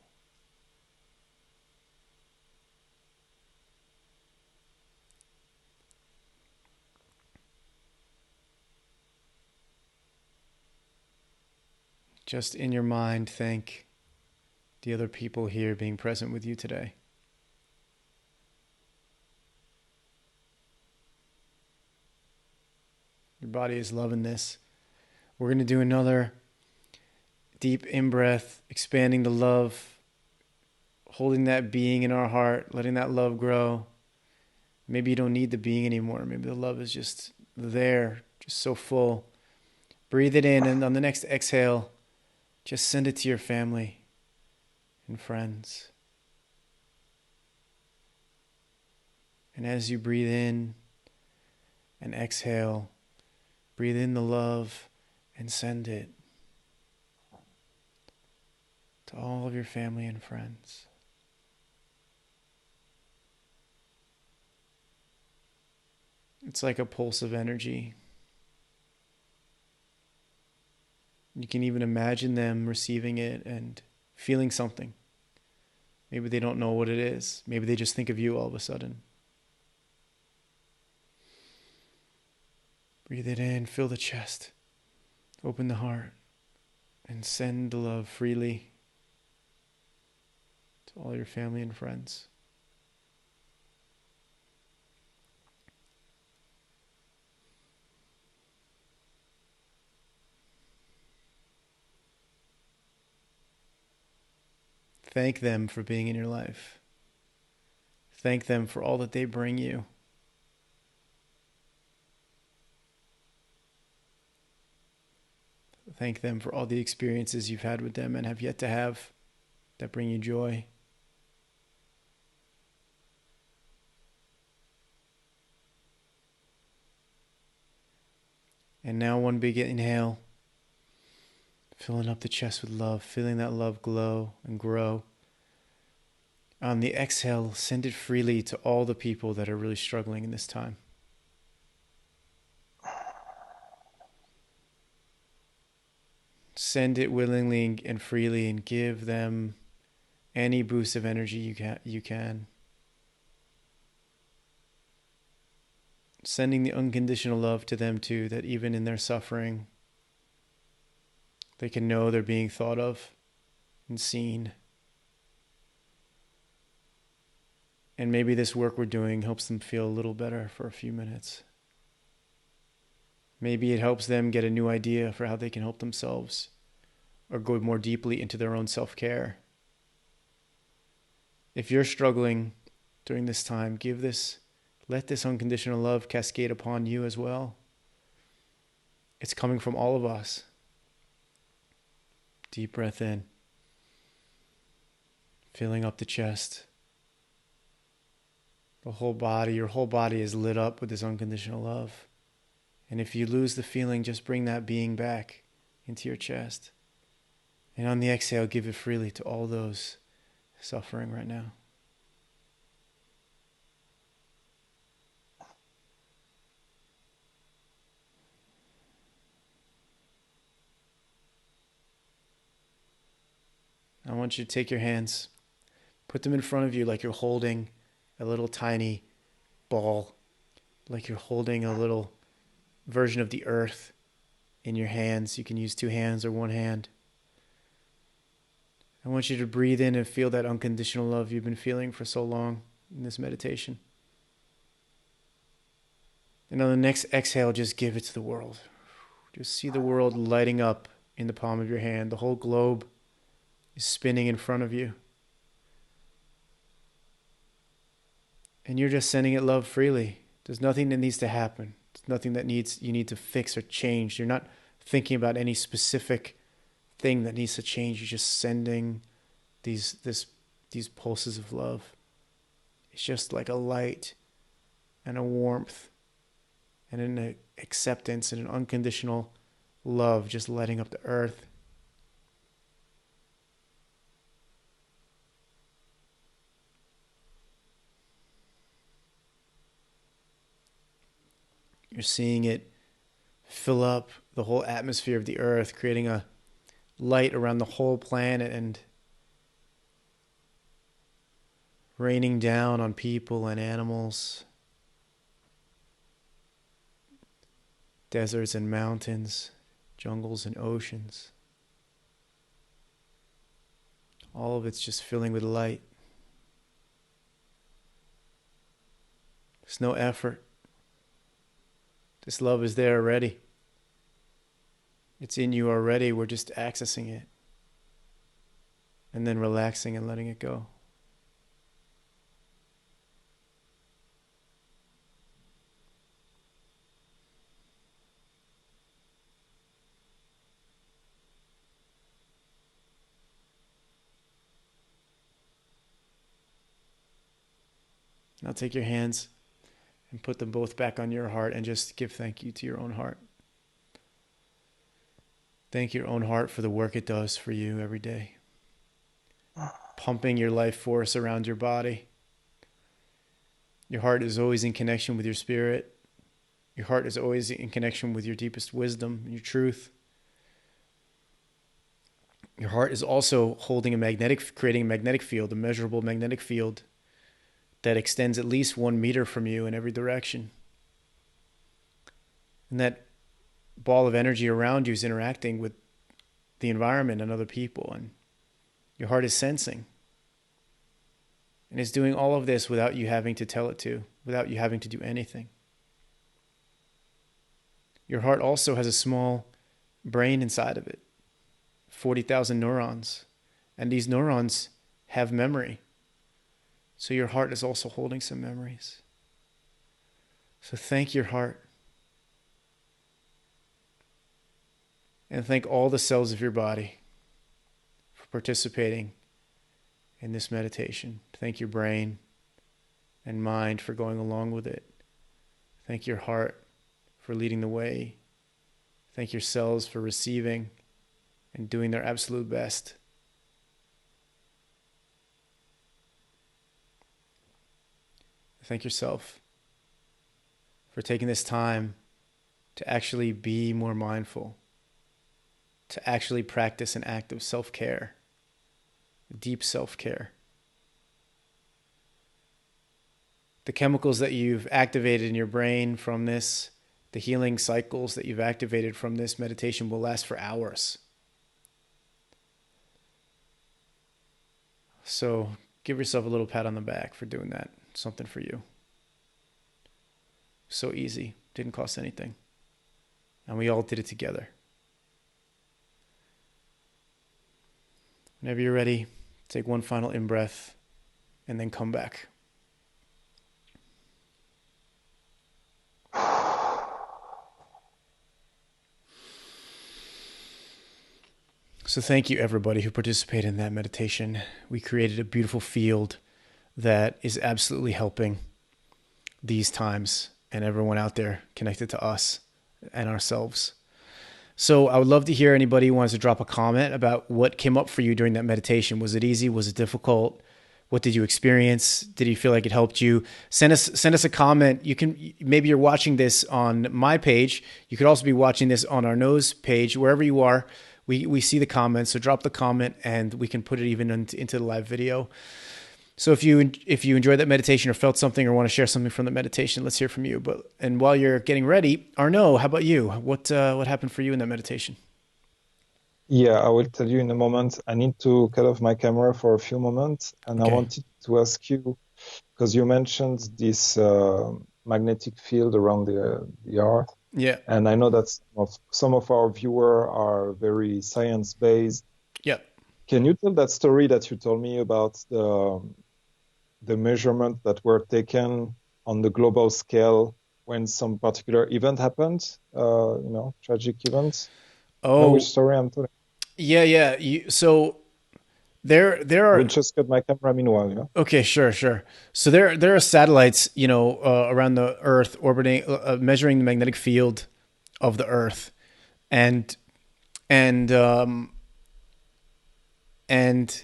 Just in your mind, thank the other people here being present with you today. Your body is loving this. We're going to do another deep in-breath, expanding the love, holding that being in our heart, letting that love grow. Maybe you don't need the being anymore. Maybe the love is just there, just so full. Breathe it in, and on the next exhale, just send it to your family and friends. And as you breathe in and exhale, breathe in the love and send it to all of your family and friends. It's like a pulse of energy. You can even imagine them receiving it and feeling something. Maybe they don't know what it is. Maybe they just think of you all of a sudden. Breathe it in, fill the chest, open the heart, and send the love freely to all your family and friends. Thank them for being in your life. Thank them for all that they bring you. Thank them for all the experiences you've had with them and have yet to have that bring you joy. And now one big inhale, filling up the chest with love, feeling that love glow and grow. On the exhale, send it freely to all the people that are really struggling in this time. Send it willingly and freely and give them any boost of energy you can. Sending the unconditional love to them too, that even in their suffering, they can know they're being thought of and seen. And maybe this work we're doing helps them feel a little better for a few minutes. Maybe it helps them get a new idea for how they can help themselves or go more deeply into their own self-care. If you're struggling during this time, let this unconditional love cascade upon you as well. It's coming from all of us. Deep breath in, filling up the chest. Your whole body is lit up with this unconditional love. And if you lose the feeling, just bring that being back into your chest. And on the exhale, give it freely to all those suffering right now. I want you to take your hands, put them in front of you like you're holding a little tiny ball, like you're holding a little version of the earth in your hands. You can use 2 hands or 1 hand. I want you to breathe in and feel that unconditional love you've been feeling for so long in this meditation. And on the next exhale, just give it to the world. Just see the world lighting up in the palm of your hand. The whole globe is spinning in front of you. And you're just sending it love freely. There's nothing that needs to happen. There's nothing that you need to fix or change. You're not thinking about any specific thing that needs to change. You're just sending these pulses of love. It's just like a light and a warmth and an acceptance and an unconditional love just lighting up the earth. You're seeing it fill up the whole atmosphere of the earth, creating a light around the whole planet and raining down on people and animals, deserts and mountains, jungles and oceans. All of it's just filling with light. There's no effort. This love is there already. It's in you already. We're just accessing it. And then relaxing and letting it go. Now take your hands and put them both back on your heart and just give thank you to your own heart. Thank your own heart for the work it does for you every day. Pumping your life force around your body. Your heart is always in connection with your spirit. Your heart is always in connection with your deepest wisdom, your truth. Your heart is also creating a magnetic field, a measurable magnetic field that extends at least 1 meter from you in every direction. And that ball of energy around you is interacting with the environment and other people. And your heart is sensing. And it's doing all of this without you having to tell it to, without you having to do anything. Your heart also has a small brain inside of it, 40,000 neurons. And these neurons have memory. So your heart is also holding some memories. So thank your heart. And thank all the cells of your body for participating in this meditation. Thank your brain and mind for going along with it. Thank your heart for leading the way. Thank your cells for receiving and doing their absolute best. Thank yourself for taking this time to actually be more mindful, to actually practice an act of self-care, deep self-care. The chemicals that you've activated in your brain from this, the healing cycles that you've activated from this meditation will last for hours. So give yourself a little pat on the back for doing that. Something for you. So easy. Didn't cost anything. And we all did it together. Whenever you're ready, take one final in-breath and then come back. So thank you everybody who participated in that meditation. We created a beautiful field that is absolutely helping these times and everyone out there connected to us and ourselves. So I would love to hear anybody who wants to drop a comment about what came up for you during that meditation. Was it easy? Was it difficult? What did you experience? Did you feel like it helped you? Send us a comment. You can, maybe you're watching this on my page. You could also be watching this on Arnys' page, wherever you are. We see the comments, so drop the comment and we can put it even into the live video. So if you enjoyed that meditation or felt something or want to share something from the meditation, let's hear from you. And while you're getting ready, Arnaud, how about you? What happened for you in that meditation? Yeah, I will tell you in a moment. I need to cut off my camera for a few moments, and okay. I wanted to ask you, because you mentioned this magnetic field around the Earth. Yeah. And I know that some of our viewers are very science-based. Yeah. Can you tell that story that you told me about the measurements that were taken on the global scale when some particular event happened? Tragic events. Oh, know which story I'm telling? Yeah. So there I are will just cut my camera meanwhile. Yeah. okay, sure. So there are satellites, around the Earth orbiting, measuring the magnetic field of the Earth, and and and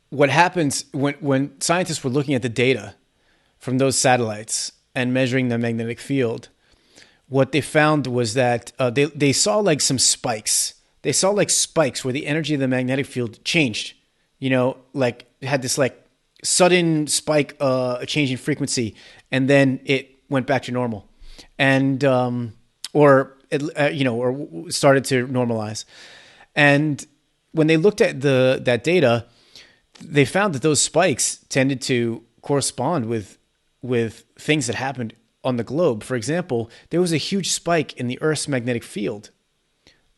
what happens when scientists were looking at the data from those satellites and measuring the magnetic field, what they found was that they saw like some spikes. They saw like spikes where the energy of the magnetic field changed. Like had this like sudden spike, a change in frequency, and then it went back to normal, and or it, or started to normalize. And when they looked at that data, they found that those spikes tended to correspond with things that happened on the globe. For example, there was a huge spike in the Earth's magnetic field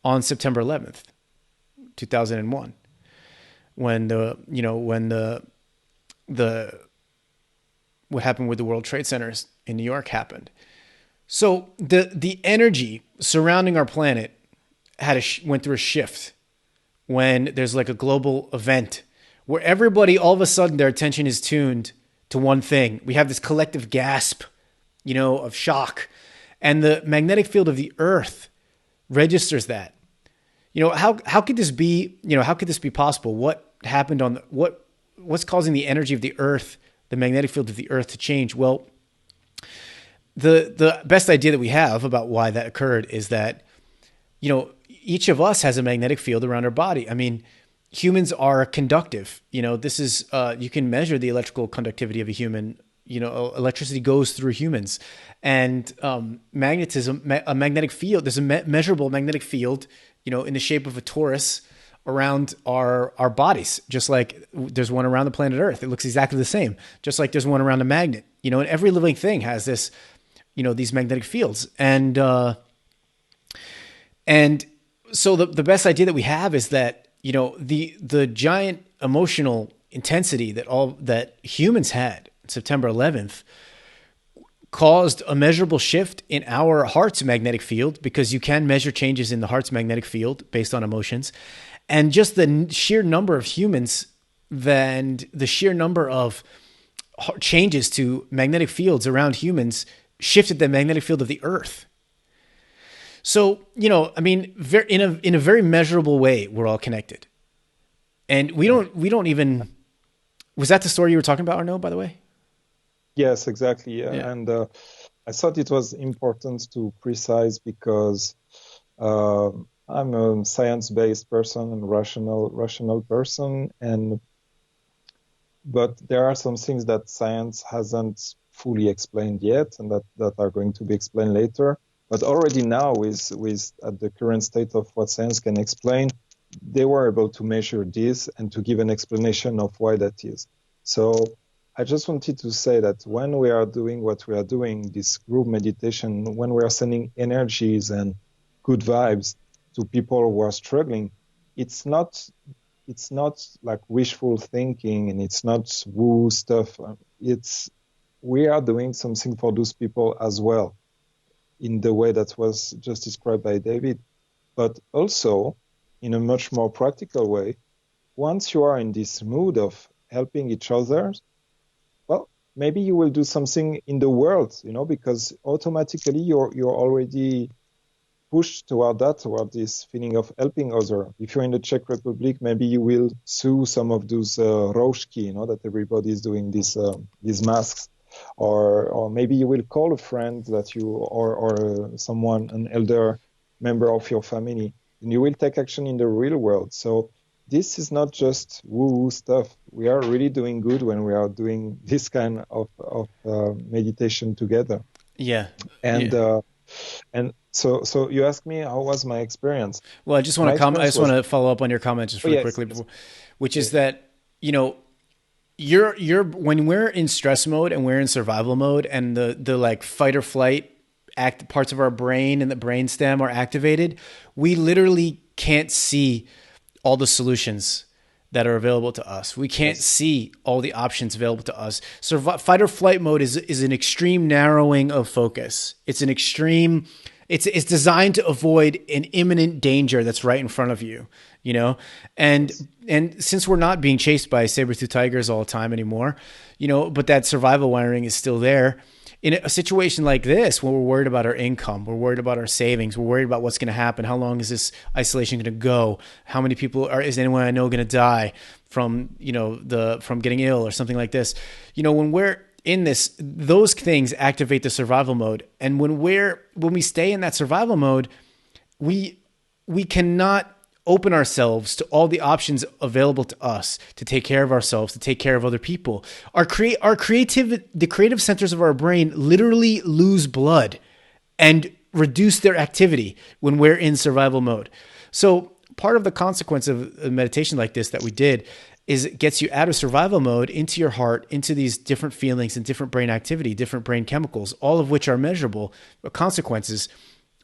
on September 11th, 2001, when the what happened with the World Trade Centers in New York happened. So the energy surrounding our planet went through a shift when there's like a global event where everybody, all of a sudden, their attention is tuned to one thing. We have this collective gasp, of shock, and the magnetic field of the Earth registers that. How could this be? How could this be possible? What happened what's causing the energy of the Earth, the magnetic field of the Earth, to change? Well, the best idea that we have about why that occurred is that each of us has a magnetic field around our body. I mean, humans are conductive. This is you can measure the electrical conductivity of a human. Electricity goes through humans, and magnetism, a magnetic field. There's a measurable magnetic field, in the shape of a torus around our bodies. Just like there's one around the planet Earth, it looks exactly the same. Just like there's one around a magnet. And every living thing has this, these magnetic fields, and so the best idea that we have is that the giant emotional intensity that humans had September 11th caused a measurable shift in our heart's magnetic field, because you can measure changes in the heart's magnetic field based on emotions. And just the sheer number of humans, then the sheer number of changes to magnetic fields around humans shifted the magnetic field of the Earth. So, I mean, in a very measurable way, we're all connected. And we don't even, was that the story you were talking about, Arnaud, by the way? Yes, exactly. Yeah. And I thought it was important to precise because I'm a science-based person and rational person, but there are some things that science hasn't fully explained yet, and that are going to be explained later. But already now, with at the current state of what science can explain, they were able to measure this and to give an explanation of why that is. So I just wanted to say that when we are doing what we are doing, this group meditation, when we are sending energies and good vibes to people who are struggling, it's not like wishful thinking, and it's not woo stuff. We are doing something for those people as well, in the way that was just described by David, but also in a much more practical way. Once you are in this mood of helping each other, well, maybe you will do something in the world, because automatically you're already pushed toward this feeling of helping others. If you're in the Czech Republic, maybe you will sew some of those roušky, that everybody is doing these masks, or maybe you will call a friend that you or someone, an elder member of your family, and you will take action in the real world. So this is not just woo-woo stuff. We are really doing good when we are doing this kind of meditation together. Yeah. And so you asked me, how was my experience? Well, I just want to follow up on your comment just really quickly, which is that, you're when we're in stress mode and we're in survival mode, and the like fight or flight parts of our brain and the brainstem are activated, we literally can't see all the solutions that are available to us. We can't see all the options available to us. Fight or flight mode is an extreme narrowing of focus. It's It's designed to avoid an imminent danger that's right in front of you, you know? And since we're not being chased by saber-tooth tigers all the time anymore, you know, but that survival wiring is still there. In a situation like this, when we're worried about our income, we're worried about our savings, we're worried about what's going to happen. How long is this isolation going to go? How many people is anyone I know going to die from, you know, from getting ill or something like this? You know, when we're in this, those things activate the survival mode. And when we stay in that survival mode, we cannot open ourselves to all the options available to us to take care of ourselves, to take care of other people. The creative centers of our brain literally lose blood and reduce their activity when we're in survival mode. So part of the consequence of a meditation like this that we did is it gets you out of survival mode into your heart, into these different feelings and different brain activity, different brain chemicals, all of which are measurable consequences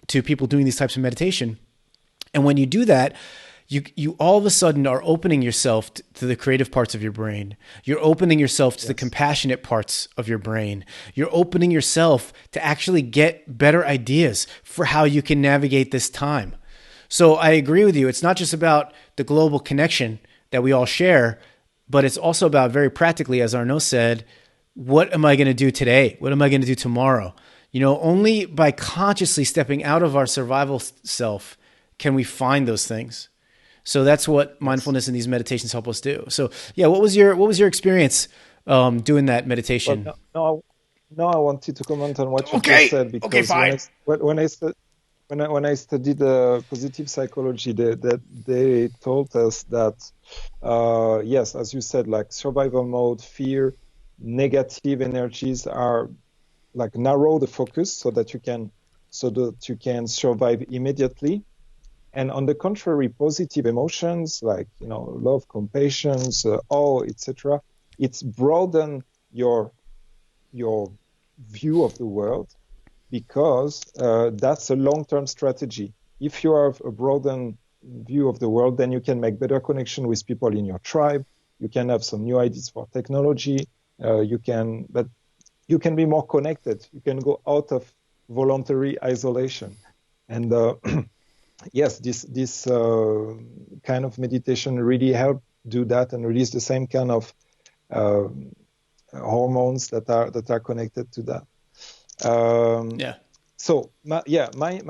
to people doing these types of meditation. And when you do that, you all of a sudden are opening yourself to the creative parts of your brain. You're opening yourself to the compassionate parts of your brain. You're opening yourself to actually get better ideas for how you can navigate this time. So I agree with you. It's not just about the global connection that we all share, but it's also about, very practically, as Arnaud said, what am I going to do today? What am I going to do tomorrow? You know, only by consciously stepping out of our survival self can we find those things. So that's what mindfulness and these meditations help us do. So yeah, what was your experience doing that meditation? Well, no, I wanted to comment on what you just said, because when I studied positive psychology, they told us that yes, as you said, like survival mode, fear, negative energies are like narrow the focus so that you can survive immediately. And on the contrary, positive emotions like, you know, love, compassion, awe, etc., it's broaden your view of the world, because that's a long-term strategy. If you have a broadened view of the world, then you can make better connection with people in your tribe. You can have some new ideas for technology. You can be more connected. You can go out of voluntary isolation. And yes, this kind of meditation really help do that and release the same kind of hormones that are connected to that. So my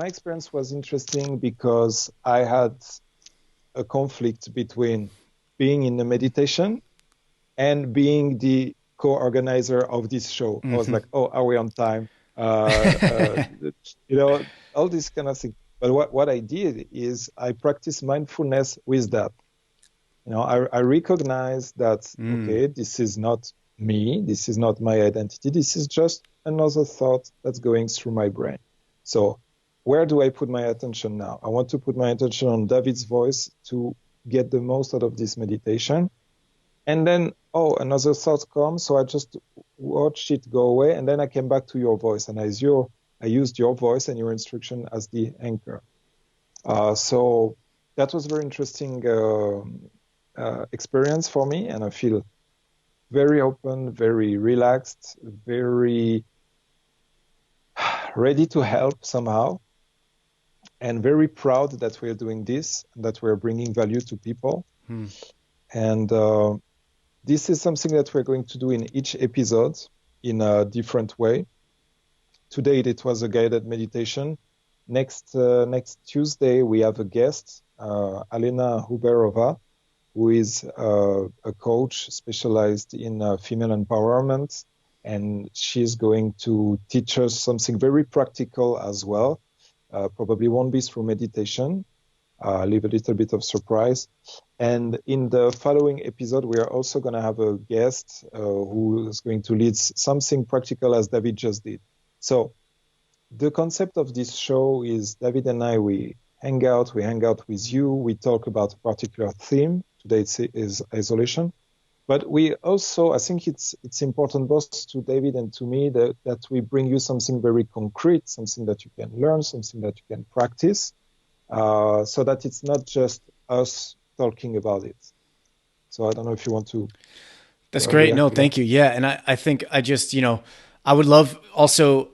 experience was interesting because I had a conflict between being in the meditation and being the co-organizer of this show. Mm-hmm. I was like, oh, are we on time? You know, all this kind of thing. But what I did is I practiced mindfulness with that. You know, I recognize that, okay, this is not me. This is not my identity. This is just another thought that's going through my brain. So where do I put my attention now? I want to put my attention on David's voice to get the most out of this meditation. And then, another thought comes. So I just watched it go away. And then I came back to your voice. And I used your voice and your instruction as the anchor. So that was very interesting experience for me. And I feel very open, very relaxed, very ready to help somehow, and very proud that we're doing this, that we're bringing value to people. And this is something that we're going to do in each episode in a different way. Today it was a guided meditation. Next Tuesday we have a guest, Alena Huberova, who is a coach specialized in female empowerment, and she's going to teach us something very practical as well. Probably won't be through meditation. Leave a little bit of surprise. And in the following episode, we are also going to have a guest who is going to lead something practical as David just did. So the concept of this show is David and I, we hang out with you. We talk about a particular theme. Today is isolation. But we also, I think it's important both to David and to me that we bring you something very concrete, something that you can learn, something that you can practice, so that it's not just us talking about it. So I don't know if you want to. That's great. No, thank you. Yeah. And I think I just, I would love also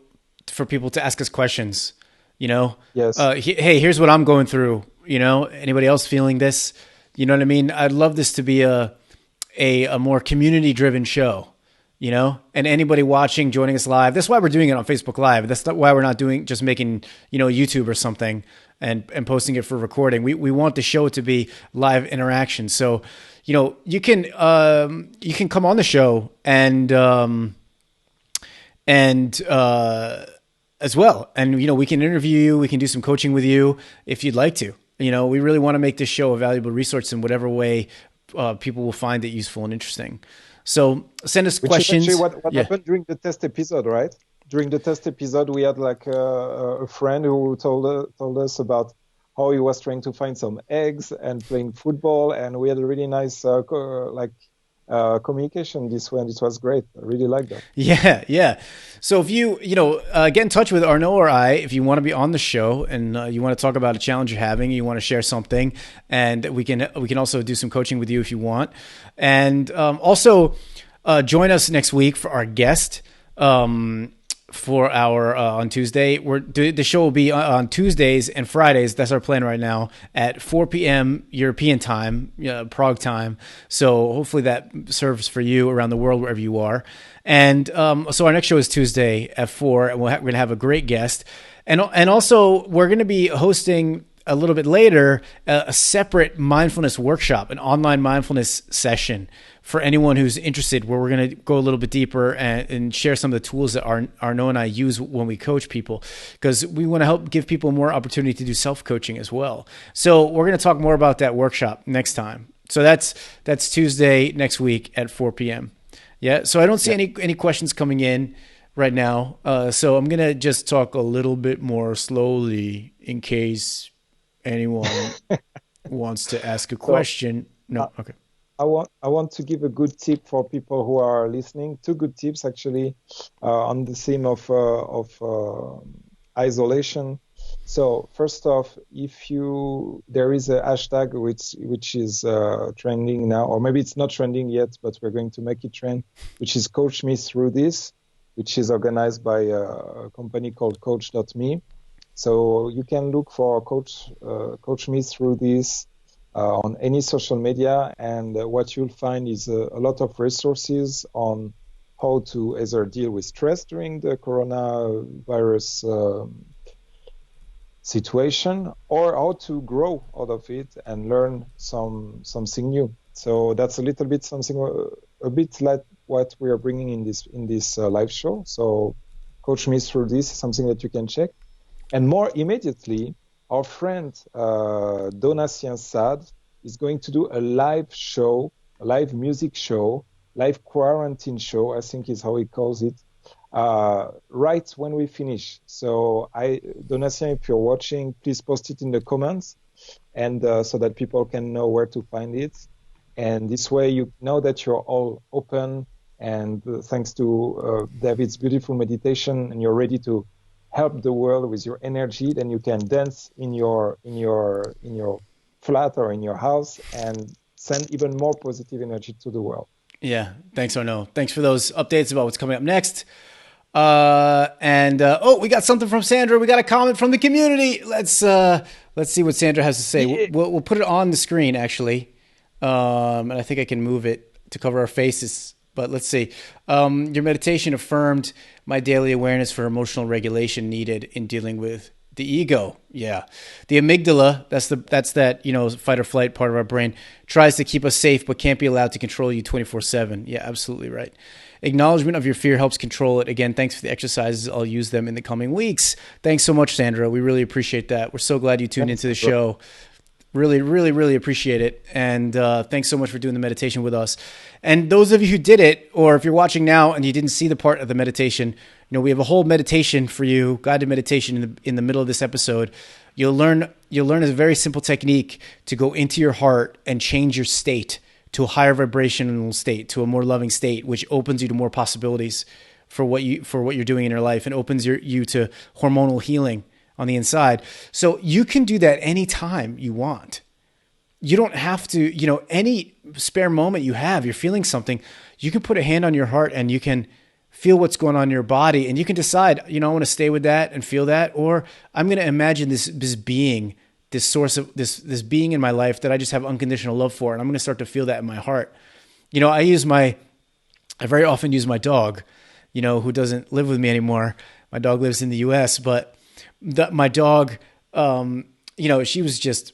for people to ask us questions. Yes. Hey, here's what I'm going through. Anybody else feeling this? You know what I mean? I'd love this to be a more community driven show, and anybody watching, joining us live. That's why we're doing it on Facebook Live. That's not why we're not doing just making, YouTube or something and posting it for recording. We want the show to be live interaction. So, you can come on the show and as well. And, we can interview you. We can do some coaching with you if you'd like to. We really want to make this show a valuable resource in whatever way people will find it useful and interesting. So send us questions. Which is actually what happened during the test episode, right? During the test episode, we had like a friend who told us about how he was trying to find some eggs and playing football, and we had a really nice communication this way, and it was great. I really like that. Yeah. So if you get in touch with Arnaud or I, if you want to be on the show and you want to talk about a challenge you're having, you want to share something, and we can also do some coaching with you if you want, and also join us next week for our guest. For our on Tuesday, the show will be on Tuesdays and Fridays. That's our plan right now at 4 p.m. European time, Prague time. So hopefully that serves for you around the world, wherever you are. And so our next show is Tuesday at 4, and we're going to have a great guest. And also we're going to be hosting a little bit later a separate mindfulness workshop, an online mindfulness session for anyone who's interested, where we're going to go a little bit deeper and share some of the tools that Arnaud and I use when we coach people, because we want to help give people more opportunity to do self-coaching as well. So we're going to talk more about that workshop next time. So that's Tuesday next week at 4 p.m. Yeah. So I don't see any questions coming in right now. So I'm going to just talk a little bit more slowly in case anyone wants to ask a question. No. Okay. I want to give a good tip for people who are listening. 2 good tips actually on the theme of isolation. So first off, there is a hashtag which is trending now, or maybe it's not trending yet, but we're going to make it trend, which is Coach Me Through This, which is organized by a company called Coach.me. So you can look for Coach Me Through This on any social media, and what you'll find is a lot of resources on how to either deal with stress during the coronavirus situation, or how to grow out of it and learn something new. So that's a little bit something a bit like what we are bringing in this live show. So Coach Me Through This is something that you can check. And more immediately, our friend Donatien Sade is going to do a live show, a live music show, live quarantine show, I think is how he calls it, right when we finish. So Donatien, if you're watching, please post it in the comments, and so that people can know where to find it. And this way you know that you're all open, and thanks to David's beautiful meditation, and you're ready to help the world with your energy. Then you can dance in your flat or in your house and send even more positive energy to the world. Yeah. Thanks, Arnaud. Thanks for those updates about what's coming up next. We got something from Sandra. We got a comment from the community. Let's see what Sandra has to say. Yeah. We'll put it on the screen actually. And I think I can move it to cover our faces. But let's see. Your meditation affirmed my daily awareness for emotional regulation needed in dealing with the ego. Yeah. The amygdala, that's that, fight or flight part of our brain, tries to keep us safe but can't be allowed to control you 24/7. Yeah, absolutely right. Acknowledgement of your fear helps control it. Again, thanks for the exercises. I'll use them in the coming weeks. Thanks so much, Sandra. We really appreciate that. We're so glad you tuned into the show. Really, really, really appreciate it. And thanks so much for doing the meditation with us. And those of you who did it, or if you're watching now and you didn't see the part of the meditation, we have a whole meditation for you, guided meditation in the middle of this episode. You'll learn a very simple technique to go into your heart and change your state to a higher vibrational state, to a more loving state, which opens you to more possibilities for what you're doing in your life, and opens you to hormonal healing on the inside. So you can do that anytime you want. You don't have to, any spare moment you have, you're feeling something, you can put a hand on your heart and you can feel what's going on in your body, and you can decide, I want to stay with that and feel that, or I'm going to imagine this being, this source of this being in my life that I just have unconditional love for, and I'm going to start to feel that in my heart. I very often use my dog, who doesn't live with me anymore. My dog lives in the US, but my dog, she's just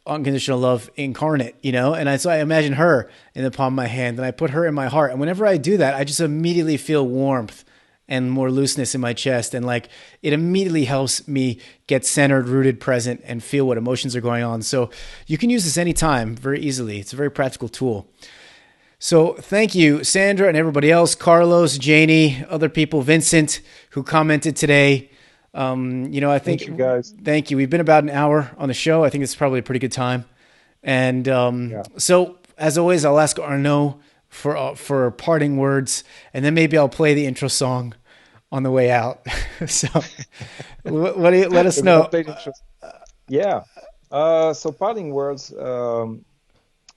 unconditional love incarnate, so I imagine her in the palm of my hand, and I put her in my heart. And whenever I do that, I just immediately feel warmth and more looseness in my chest. And like, it immediately helps me get centered, rooted, present, and feel what emotions are going on. So you can use this anytime very easily. It's a very practical tool. So thank you, Sandra, and everybody else, Carlos, Janie, other people, Vincent, who commented today. I think, thank you guys. Thank you. We've been about an hour on the show. I think it's probably a pretty good time. And So as always, I'll ask Arnaud for parting words, and then maybe I'll play the intro song on the way out. So what do you, let us know. So parting words,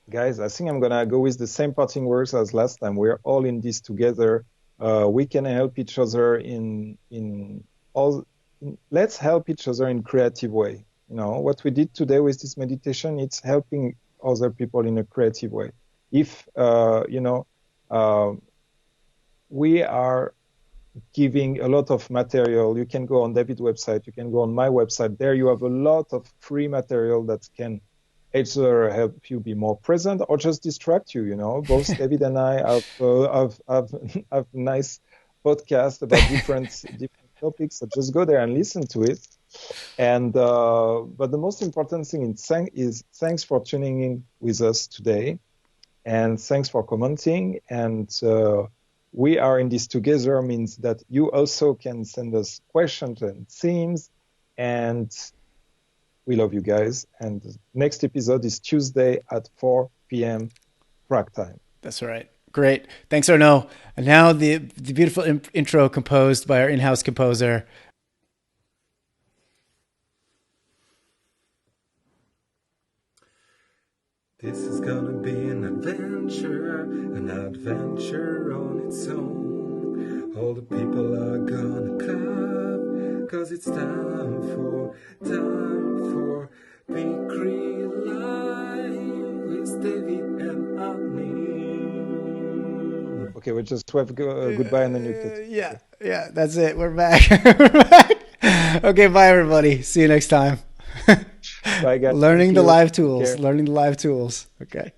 guys, I think I'm going to go with the same parting words as last time. We're all in this together. We can help each other let's help each other in creative way. What we did today with this meditation, it's helping other people in a creative way. If, we are giving a lot of material. You can go on David's website. You can go on my website. There you have a lot of free material that can either help you be more present or just distract you. Both David and I have nice podcasts about different topics. So just go there and listen to it. And but the most important thing is thanks for tuning in with us today, and thanks for commenting. And we are in this together means that you also can send us questions and themes, and we love you guys. And the next episode is Tuesday at 4 p.m. Prague time. That's right. Great. Thanks, Arnaud. And now the beautiful intro composed by our in-house composer. This is gonna be an adventure on its own. All the people are gonna clap, 'cause it's time for PeaCreaLive with David and Arny. Okay, we'll just have goodbye and then you can... Yeah, that's it. We're back. We're back. Okay, bye everybody. See you next time. Bye guys. Learning the live tools. Okay.